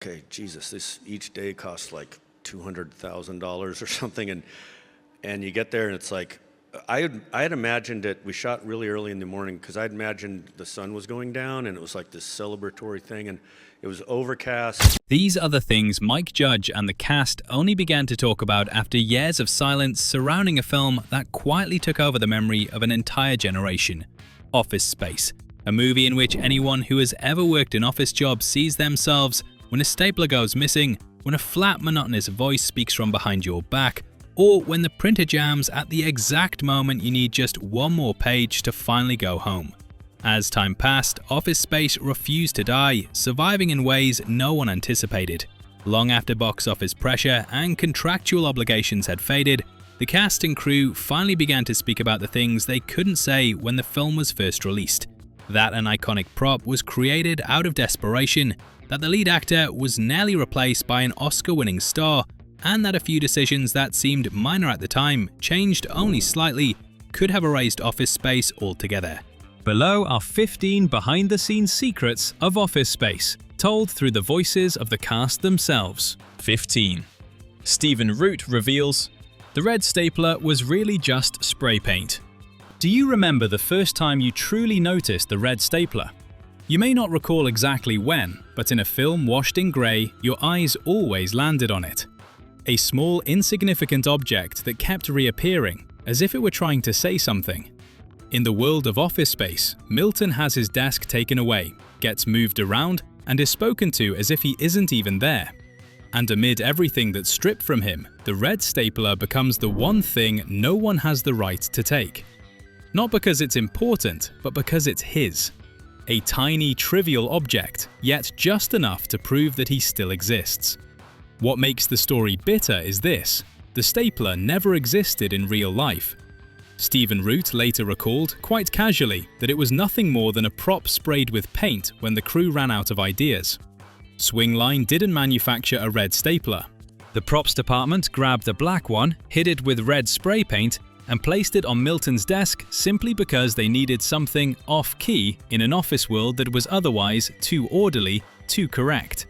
okay, Jesus, this each day costs like $200,000 or something, and you get there and it's like, I had imagined it. We shot really early in the morning because I'd imagined the sun was going down and it was like this celebratory thing, and it was overcast. These are the things Mike Judge and the cast only began to talk about after years of silence surrounding a film that quietly took over the memory of an entire generation. Office Space, a movie in which anyone who has ever worked an office job sees themselves when a stapler goes missing, when a flat, monotonous voice speaks from behind your back, or when the printer jams at the exact moment you need just one more page to finally go home. As time passed, Office Space refused to die, surviving in ways no one anticipated. Long after box office pressure and contractual obligations had faded, the cast and crew finally began to speak about the things they couldn't say when the film was first released. That an iconic prop was created out of desperation, that the lead actor was nearly replaced by an Oscar-winning star, and that a few decisions that seemed minor at the time, changed only slightly, could have erased Office Space altogether. Below are 15 behind-the-scenes secrets of Office Space, told through the voices of the cast themselves. 15. Stephen Root reveals, "The red stapler was really just spray paint." Do you remember the first time you truly noticed the red stapler? You may not recall exactly when, but in a film washed in grey, your eyes always landed on it. A small, insignificant object that kept reappearing, as if it were trying to say something. In the world of Office Space, Milton has his desk taken away, gets moved around, and is spoken to as if he isn't even there. And amid everything that's stripped from him, the red stapler becomes the one thing no one has the right to take. Not because it's important, but because it's his. A tiny, trivial object, yet just enough to prove that he still exists. What makes the story bitter is this: the stapler never existed in real life. Stephen Root later recalled, quite casually, that it was nothing more than a prop sprayed with paint when the crew ran out of ideas. Swingline didn't manufacture a red stapler. The props department grabbed a black one, hid it with red spray paint, and placed it on Milton's desk simply because they needed something off-key in an office world that was otherwise too orderly, too correct.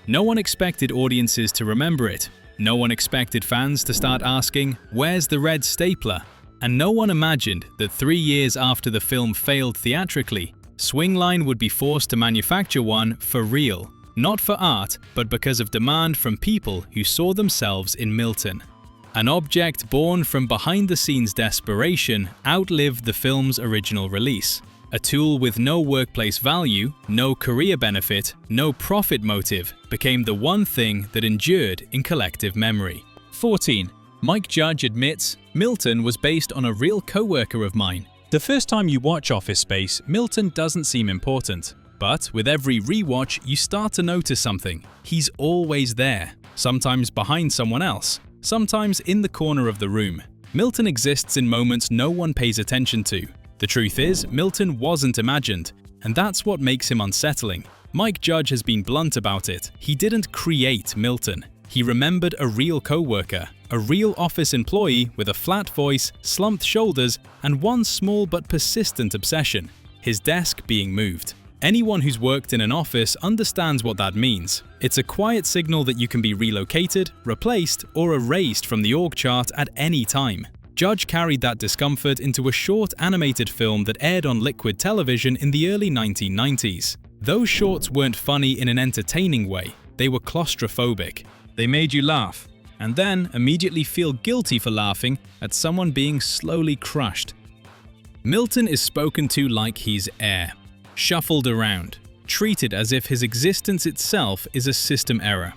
No one expected audiences to remember it. No one expected fans to start asking, "Where's the red stapler?" And no one imagined that 3 years after the film failed theatrically, Swingline would be forced to manufacture one for real. Not for art, but because of demand from people who saw themselves in Milton. An object born from behind-the-scenes desperation outlived the film's original release. A tool with no workplace value, no career benefit, no profit motive became the one thing that endured in collective memory. 14. Mike Judge admits, "Milton was based on a real co-worker of mine." The first time you watch Office Space, Milton doesn't seem important. But with every rewatch, you start to notice something. He's always there, sometimes behind someone else, sometimes in the corner of the room. Milton exists in moments no one pays attention to. The truth is, Milton wasn't imagined, and that's what makes him unsettling. Mike Judge has been blunt about it. He didn't create Milton. He remembered a real co-worker, a real office employee with a flat voice, slumped shoulders, and one small but persistent obsession: his desk being moved. Anyone who's worked in an office understands what that means. It's a quiet signal that you can be relocated, replaced, or erased from the org chart at any time. Judge carried that discomfort into a short animated film that aired on Liquid Television in the early 1990s. Those shorts weren't funny in an entertaining way, they were claustrophobic. They made you laugh, and then immediately feel guilty for laughing at someone being slowly crushed. Milton is spoken to like he's air, shuffled around, treated as if his existence itself is a system error.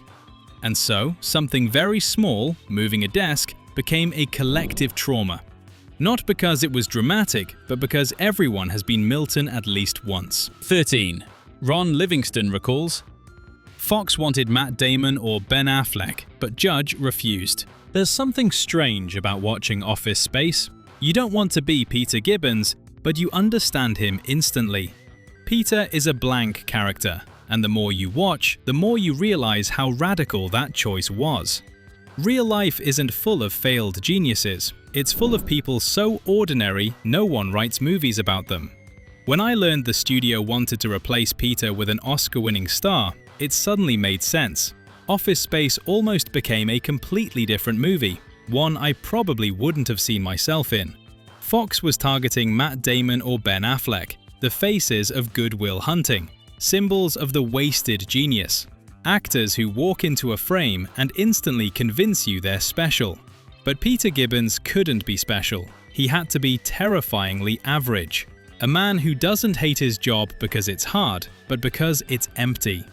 And so, something very small, moving a desk, became a collective trauma. Not because it was dramatic, but because everyone has been Milton at least once. 13. Ron Livingston recalls, "Fox wanted Matt Damon or Ben Affleck, but Judge refused. There's something strange about watching Office Space. You don't want to be Peter Gibbons, but you understand him instantly. Peter is a blank character, and the more you watch, the more you realize how radical that choice was. Real life isn't full of failed geniuses. It's full of people so ordinary, no one writes movies about them. When I learned the studio wanted to replace Peter with an Oscar-winning star, it suddenly made sense. Office Space almost became a completely different movie, one I probably wouldn't have seen myself in. Fox was targeting Matt Damon or Ben Affleck, the faces of Good Will Hunting, symbols of the wasted genius. Actors who walk into a frame and instantly convince you they're special. But Peter Gibbons couldn't be special. He had to be terrifyingly average. A man who doesn't hate his job because it's hard, but because it's empty.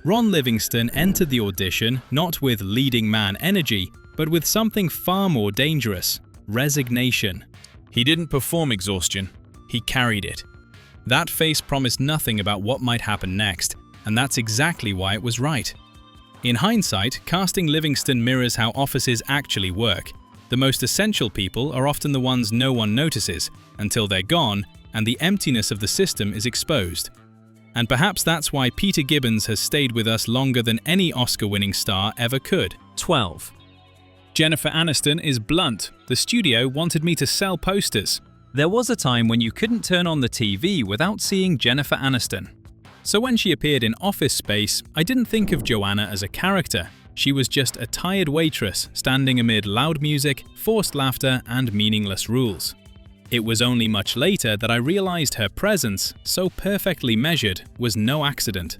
Ron Livingston entered the audition not with leading man energy, but with something far more dangerous: resignation. He didn't perform exhaustion, he carried it. That face promised nothing about what might happen next, and that's exactly why it was right. In hindsight, casting Livingston mirrors how offices actually work. The most essential people are often the ones no one notices, until they're gone and the emptiness of the system is exposed. And perhaps that's why Peter Gibbons has stayed with us longer than any Oscar-winning star ever could. 12. Jennifer Aniston is blunt. The studio wanted me to sell posters. There was a time when you couldn't turn on the TV without seeing Jennifer Aniston. So when she appeared in Office Space, I didn't think of Joanna as a character. She was just a tired waitress standing amid loud music, forced laughter, and meaningless rules. It was only much later that I realized her presence, so perfectly measured, was no accident.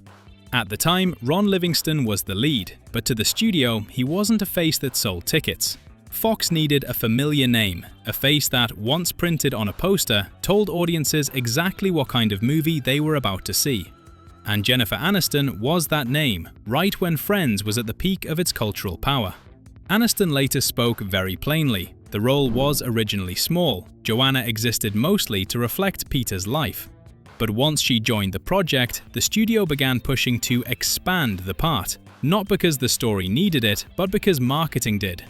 At the time, Ron Livingston was the lead, but to the studio, he wasn't a face that sold tickets. Fox needed a familiar name, a face that, once printed on a poster, told audiences exactly what kind of movie they were about to see. And Jennifer Aniston was that name, right when Friends was at the peak of its cultural power. Aniston later spoke very plainly. The role was originally small. Joanna existed mostly to reflect Peter's life. But once she joined the project, the studio began pushing to expand the part, not because the story needed it, but because marketing did.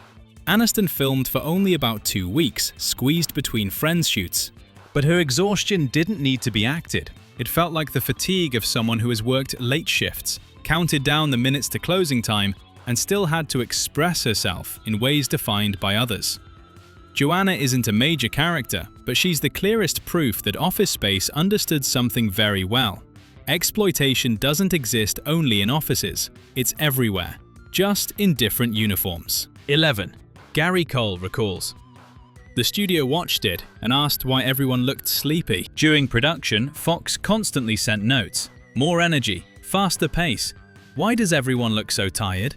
Aniston filmed for only about 2 weeks, squeezed between Friends shoots. But her exhaustion didn't need to be acted. It felt like the fatigue of someone who has worked late shifts, counted down the minutes to closing time, and still had to express herself in ways defined by others. Joanna isn't a major character, but she's the clearest proof that Office Space understood something very well. Exploitation doesn't exist only in offices, it's everywhere, just in different uniforms. 11. Gary Cole recalls. The studio watched it and asked why everyone looked sleepy. During production, Fox constantly sent notes. More energy, faster pace. Why does everyone look so tired?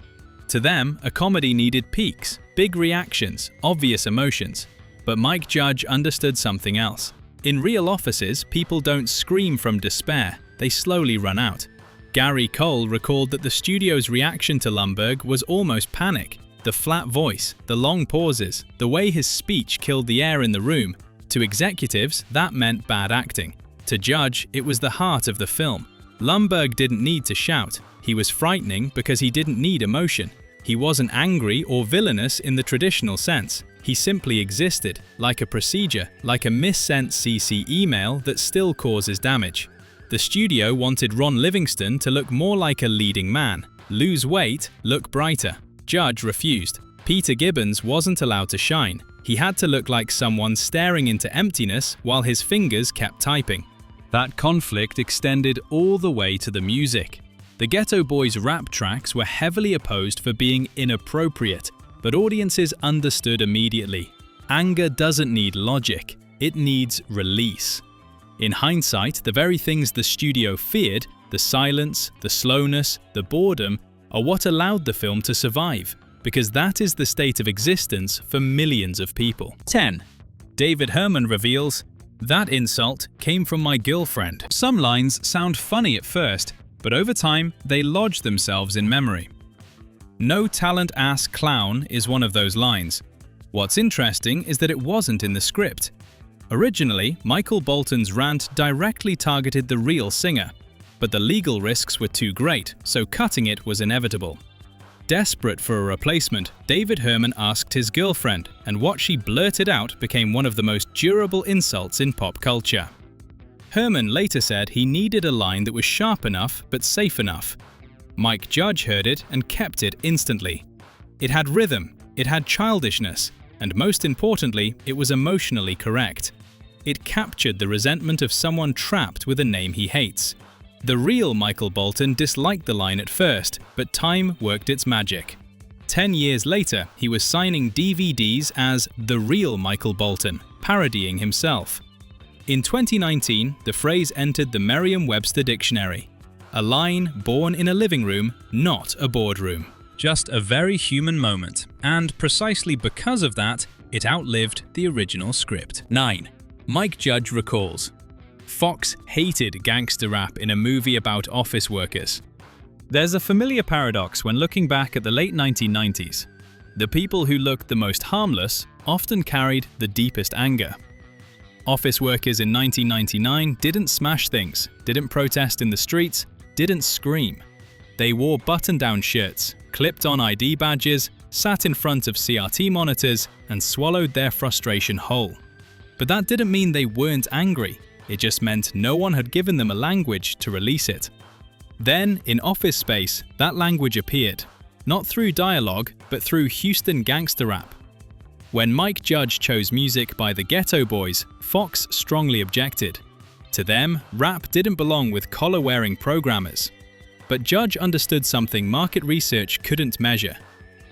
To them, a comedy needed peaks, big reactions, obvious emotions. But Mike Judge understood something else. In real offices, people don't scream from despair, they slowly run out. Gary Cole recalled that the studio's reaction to Lumbergh was almost panic. The flat voice, the long pauses, the way his speech killed the air in the room. To executives, that meant bad acting. To Judge, it was the heart of the film. Lumbergh didn't need to shout. He was frightening because he didn't need emotion. He wasn't angry or villainous in the traditional sense. He simply existed, like a procedure, like a missent CC email that still causes damage. The studio wanted Ron Livingston to look more like a leading man, lose weight, look brighter. Judge refused. Peter Gibbons wasn't allowed to shine. He had to look like someone staring into emptiness while his fingers kept typing. That conflict extended all the way to the music. The Ghetto Boys rap tracks were heavily opposed for being inappropriate, but audiences understood immediately. Anger doesn't need logic, it needs release. In hindsight, the very things the studio feared, the silence, the slowness, the boredom, are what allowed the film to survive, because that is the state of existence for millions of people. 10. David Herman reveals, "That insult came from my girlfriend." Some lines sound funny at first, but over time, they lodge themselves in memory. "No talent ass clown" is one of those lines. What's interesting is that it wasn't in the script. Originally, Michael Bolton's rant directly targeted the real singer, but the legal risks were too great, so cutting it was inevitable. Desperate for a replacement, David Herman asked his girlfriend, and what she blurted out became one of the most durable insults in pop culture. Herman later said he needed a line that was sharp enough but safe enough. Mike Judge heard it and kept it instantly. It had rhythm, it had childishness, and most importantly, it was emotionally correct. It captured the resentment of someone trapped with a name he hates. The real Michael Bolton disliked the line at first, but time worked its magic. 10 years later, he was signing DVDs as The Real Michael Bolton, parodying himself. In 2019, the phrase entered the Merriam-Webster dictionary. A line born in a living room, not a boardroom. Just a very human moment, and precisely because of that, it outlived the original script. 9. Mike Judge recalls. Fox hated gangster rap in a movie about office workers. There's a familiar paradox when looking back at the late 1990s. The people who looked the most harmless often carried the deepest anger. Office workers in 1999 didn't smash things, didn't protest in the streets, didn't scream. They wore button-down shirts, clipped on ID badges, sat in front of CRT monitors, and swallowed their frustration whole. But that didn't mean they weren't angry. It just meant no one had given them a language to release it. Then, in Office Space, that language appeared, not through dialogue, but through Houston gangster rap. When Mike Judge chose music by the Ghetto Boys, Fox strongly objected. To them, rap didn't belong with collar-wearing programmers. But Judge understood something market research couldn't measure.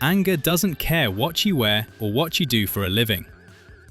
Anger doesn't care what you wear or what you do for a living.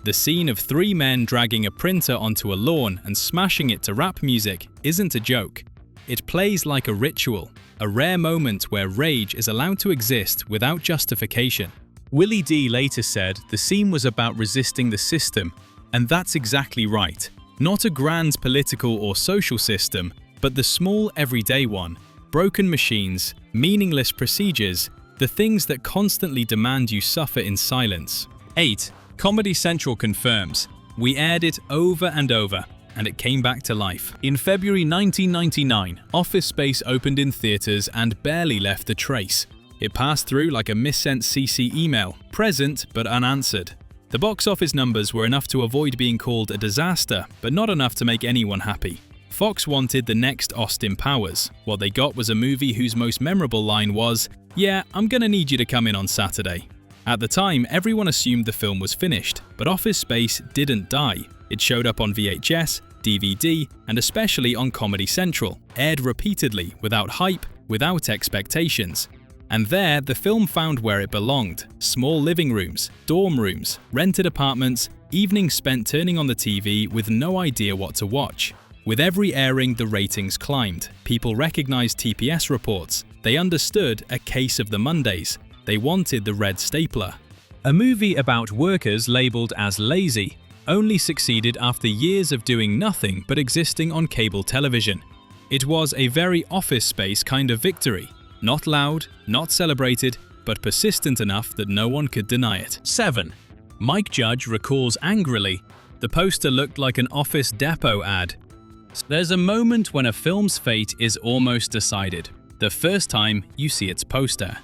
The scene of 3 men dragging a printer onto a lawn and smashing it to rap music isn't a joke. It plays like a ritual, a rare moment where rage is allowed to exist without justification. Willie D later said the scene was about resisting the system, and that's exactly right. Not a grand political or social system, but the small everyday one. Broken machines, meaningless procedures, the things that constantly demand you suffer in silence. 8. Comedy Central confirms. We aired it over and over, and it came back to life. In February 1999, Office Space opened in theaters and barely left a trace. It passed through like a missent CC email, present but unanswered. The box office numbers were enough to avoid being called a disaster, but not enough to make anyone happy. Fox wanted the next Austin Powers. What they got was a movie whose most memorable line was, "Yeah, I'm gonna need you to come in on Saturday." At the time, everyone assumed the film was finished, but Office Space didn't die. It showed up on VHS, DVD, and especially on Comedy Central, aired repeatedly, without hype, without expectations. And there, the film found where it belonged. Small living rooms, dorm rooms, rented apartments, evenings spent turning on the TV with no idea what to watch. With every airing, the ratings climbed. People recognized TPS reports. They understood a case of the Mondays. They wanted the red stapler. A movie about workers labeled as lazy only succeeded after years of doing nothing but existing on cable television. It was a very Office Space kind of victory. Not loud, not celebrated, but persistent enough that no one could deny it. 7. Mike Judge recalls angrily, the poster looked like an Office Depot ad. There's a moment when a film's fate is almost decided, the first time you see its poster.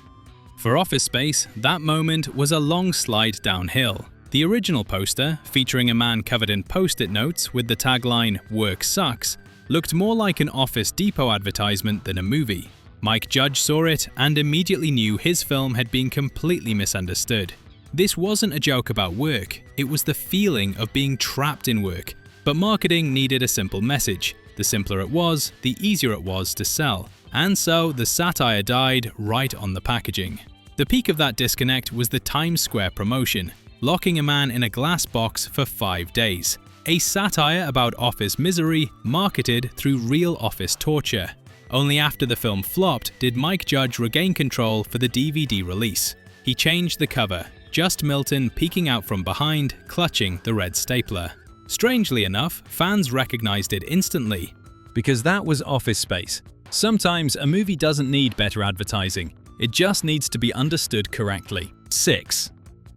For Office Space, that moment was a long slide downhill. The original poster, featuring a man covered in post-it notes with the tagline, "Work sucks," looked more like an Office Depot advertisement than a movie. Mike Judge saw it and immediately knew his film had been completely misunderstood. This wasn't a joke about work, it was the feeling of being trapped in work. But marketing needed a simple message. The simpler it was, the easier it was to sell. And so the satire died right on the packaging. The peak of that disconnect was the Times Square promotion, locking a man in a glass box for 5 days. A satire about office misery marketed through real office torture. Only after the film flopped did Mike Judge regain control for the DVD release. He changed the cover, just Milton peeking out from behind, clutching the red stapler. Strangely enough, fans recognized it instantly. Because that was Office Space. Sometimes a movie doesn't need better advertising, it just needs to be understood correctly. 6.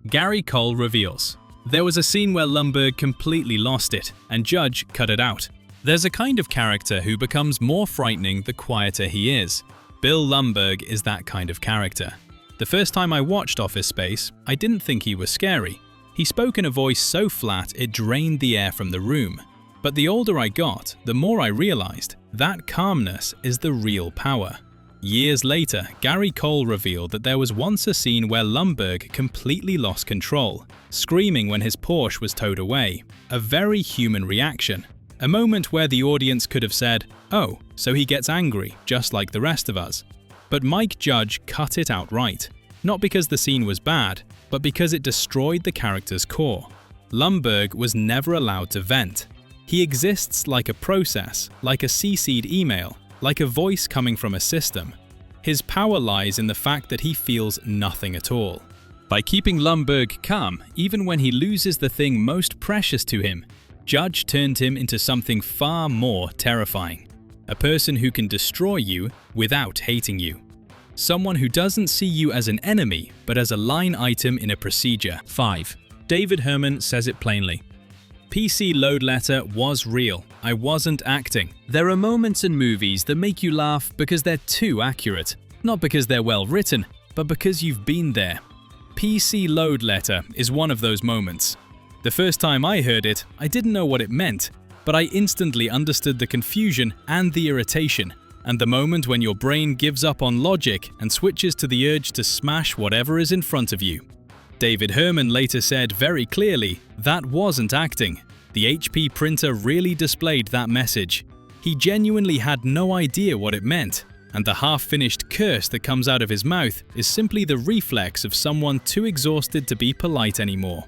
Gary Cole reveals. There was a scene where Lumbergh completely lost it, and Judge cut it out. There's a kind of character who becomes more frightening the quieter he is. Bill Lumbergh is that kind of character. The first time I watched Office Space, I didn't think he was scary. He spoke in a voice so flat it drained the air from the room. But the older I got, the more I realized that calmness is the real power. Years later, Gary Cole revealed that there was once a scene where Lumbergh completely lost control, screaming when his Porsche was towed away. A very human reaction. A moment where the audience could have said, "Oh, so he gets angry, just like the rest of us." But Mike Judge cut it outright. Not because the scene was bad, but because it destroyed the character's core. Lumbergh was never allowed to vent. He exists like a process, like a CC'd email, like a voice coming from a system. His power lies in the fact that he feels nothing at all. By keeping Lumbergh calm, even when he loses the thing most precious to him, Judge turned him into something far more terrifying. A person who can destroy you without hating you. Someone who doesn't see you as an enemy, but as a line item in a procedure. 5. David Herman says it plainly. PC Load Letter was real. I wasn't acting. There are moments in movies that make you laugh because they're too accurate. Not because they're well written, but because you've been there. PC Load Letter is one of those moments. The first time I heard it, I didn't know what it meant, but I instantly understood the confusion and the irritation, and the moment when your brain gives up on logic and switches to the urge to smash whatever is in front of you. David Herman later said very clearly, that wasn't acting. The HP printer really displayed that message. He genuinely had no idea what it meant, and the half-finished curse that comes out of his mouth is simply the reflex of someone too exhausted to be polite anymore.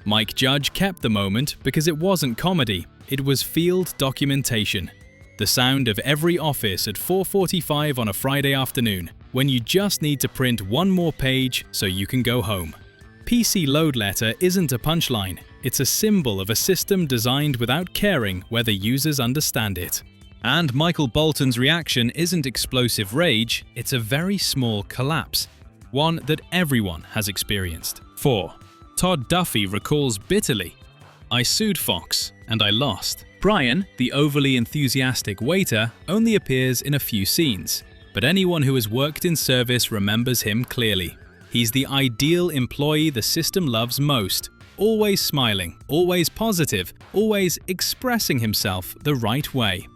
Mike Judge kept the moment because it wasn't comedy, it was field documentation. The sound of every office at 4:45 on a Friday afternoon, when you just need to print one more page so you can go home. PC Load Letter isn't a punchline, it's a symbol of a system designed without caring whether users understand it. And Michael Bolton's reaction isn't explosive rage, it's a very small collapse, one that everyone has experienced. 4. Todd Duffy recalls bitterly, I sued Fox, and I lost. Brian, the overly enthusiastic waiter, only appears in a few scenes, but anyone who has worked in service remembers him clearly. He's the ideal employee the system loves most, always smiling, always positive, always expressing himself the right way.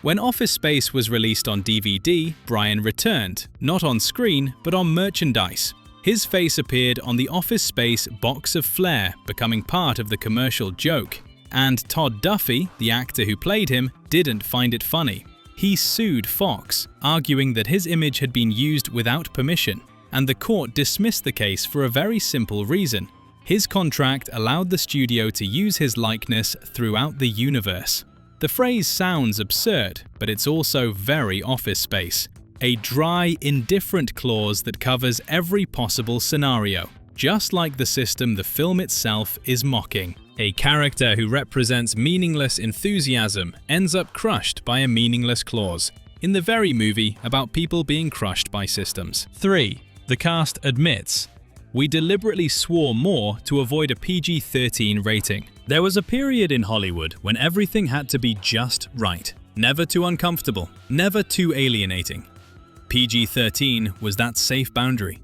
When Office Space was released on DVD, Brian returned, not on screen, but on merchandise. His face appeared on the Office Space box of flair, becoming part of the commercial joke. And Todd Duffy, the actor who played him, didn't find it funny. He sued Fox, arguing that his image had been used without permission, and the court dismissed the case for a very simple reason. His contract allowed the studio to use his likeness throughout the universe. The phrase sounds absurd, but it's also very Office Space. A dry, indifferent clause that covers every possible scenario, just like the system the film itself is mocking. A character who represents meaningless enthusiasm ends up crushed by a meaningless clause, in the very movie about people being crushed by systems. 3. The cast admits, we deliberately swore more to avoid a PG-13 rating. There was a period in Hollywood when everything had to be just right. Never too uncomfortable, never too alienating. PG-13 was that safe boundary.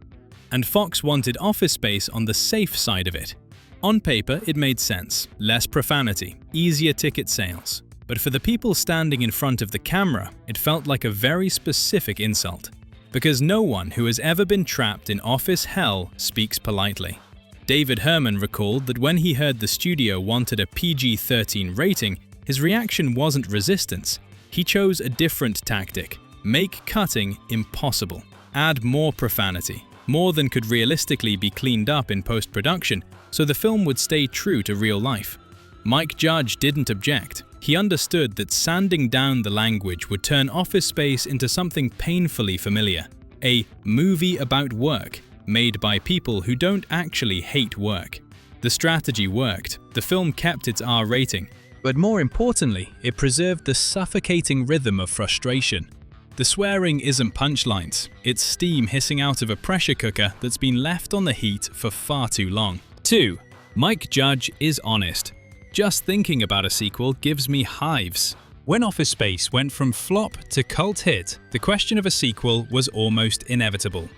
And Fox wanted Office Space on the safe side of it. On paper, it made sense. Less profanity, easier ticket sales. But for the people standing in front of the camera, it felt like a very specific insult. Because no one who has ever been trapped in office hell speaks politely. David Herman recalled that when he heard the studio wanted a PG-13 rating, his reaction wasn't resistance. He chose a different tactic. Make cutting impossible. Add more profanity. More than could realistically be cleaned up in post-production, so the film would stay true to real life. Mike Judge didn't object. He understood that sanding down the language would turn Office Space into something painfully familiar. A movie about work, made by people who don't actually hate work. The strategy worked. The film kept its R rating. But more importantly, it preserved the suffocating rhythm of frustration. The swearing isn't punchlines. It's steam hissing out of a pressure cooker that's been left on the heat for far too long. 2. Mike Judge is honest. Just thinking about a sequel gives me hives. When Office Space went from flop to cult hit, the question of a sequel was almost inevitable.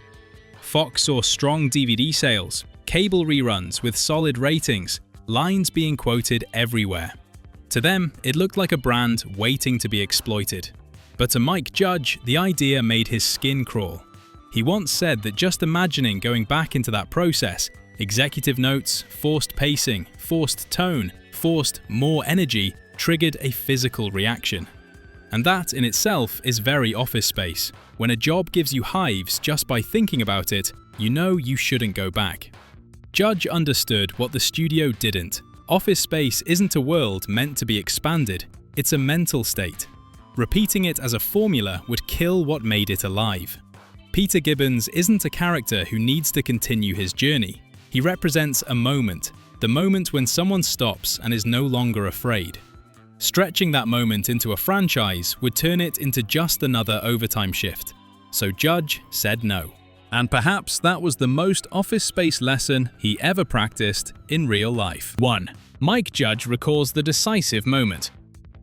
Fox saw strong DVD sales, cable reruns with solid ratings, lines being quoted everywhere. To them, it looked like a brand waiting to be exploited. But to Mike Judge, the idea made his skin crawl. He once said that just imagining going back into that process, executive notes, forced pacing, forced tone, forced more energy, triggered a physical reaction. And that in itself is very Office Space. When a job gives you hives just by thinking about it, you know you shouldn't go back. Judge understood what the studio didn't. Office Space isn't a world meant to be expanded, it's a mental state. Repeating it as a formula would kill what made it alive. Peter Gibbons isn't a character who needs to continue his journey. He represents a moment, the moment when someone stops and is no longer afraid. Stretching that moment into a franchise would turn it into just another overtime shift. So Judge said no. And perhaps that was the most Office Space lesson he ever practiced in real life. 1. Mike Judge recalls the decisive moment.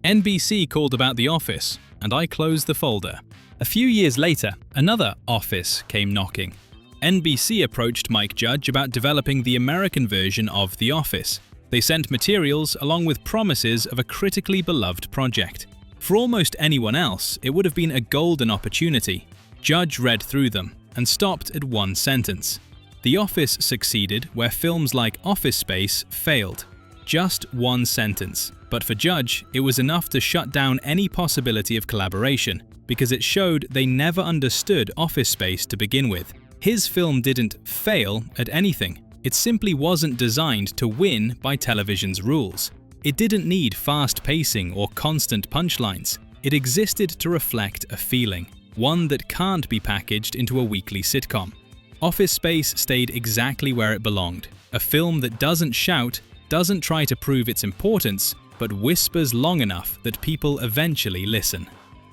NBC called about The Office, and I closed the folder. A few years later, another Office came knocking. NBC approached Mike Judge about developing the American version of The Office. They sent materials along with promises of a critically beloved project. For almost anyone else, it would have been a golden opportunity. Judge read through them and stopped at one sentence. The Office succeeded where films like Office Space failed. Just one sentence. But for Judge, it was enough to shut down any possibility of collaboration, because it showed they never understood Office Space to begin with. His film didn't fail at anything. It simply wasn't designed to win by television's rules. It didn't need fast pacing or constant punchlines. It existed to reflect a feeling, one that can't be packaged into a weekly sitcom. Office Space stayed exactly where it belonged. A film that doesn't shout, doesn't try to prove its importance, but whispers long enough that people eventually listen.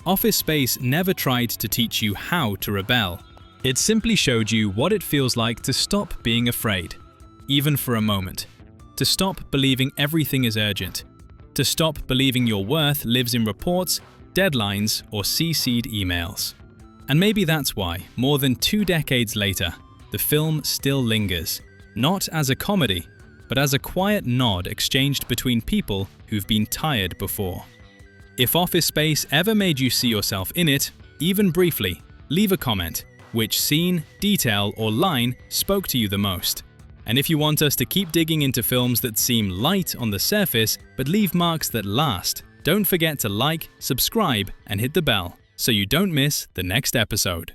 Office Space never tried to teach you how to rebel. It simply showed you what it feels like to stop being afraid, even for a moment. To stop believing everything is urgent. To stop believing your worth lives in reports, deadlines, or CC'd emails. And maybe that's why, more than 2 decades later, the film still lingers, not as a comedy, but as a quiet nod exchanged between people who've been tired before. If Office Space ever made you see yourself in it, even briefly, leave a comment. Which scene, detail, or line spoke to you the most? And if you want us to keep digging into films that seem light on the surface but leave marks that last, don't forget to like, subscribe, and hit the bell so you don't miss the next episode.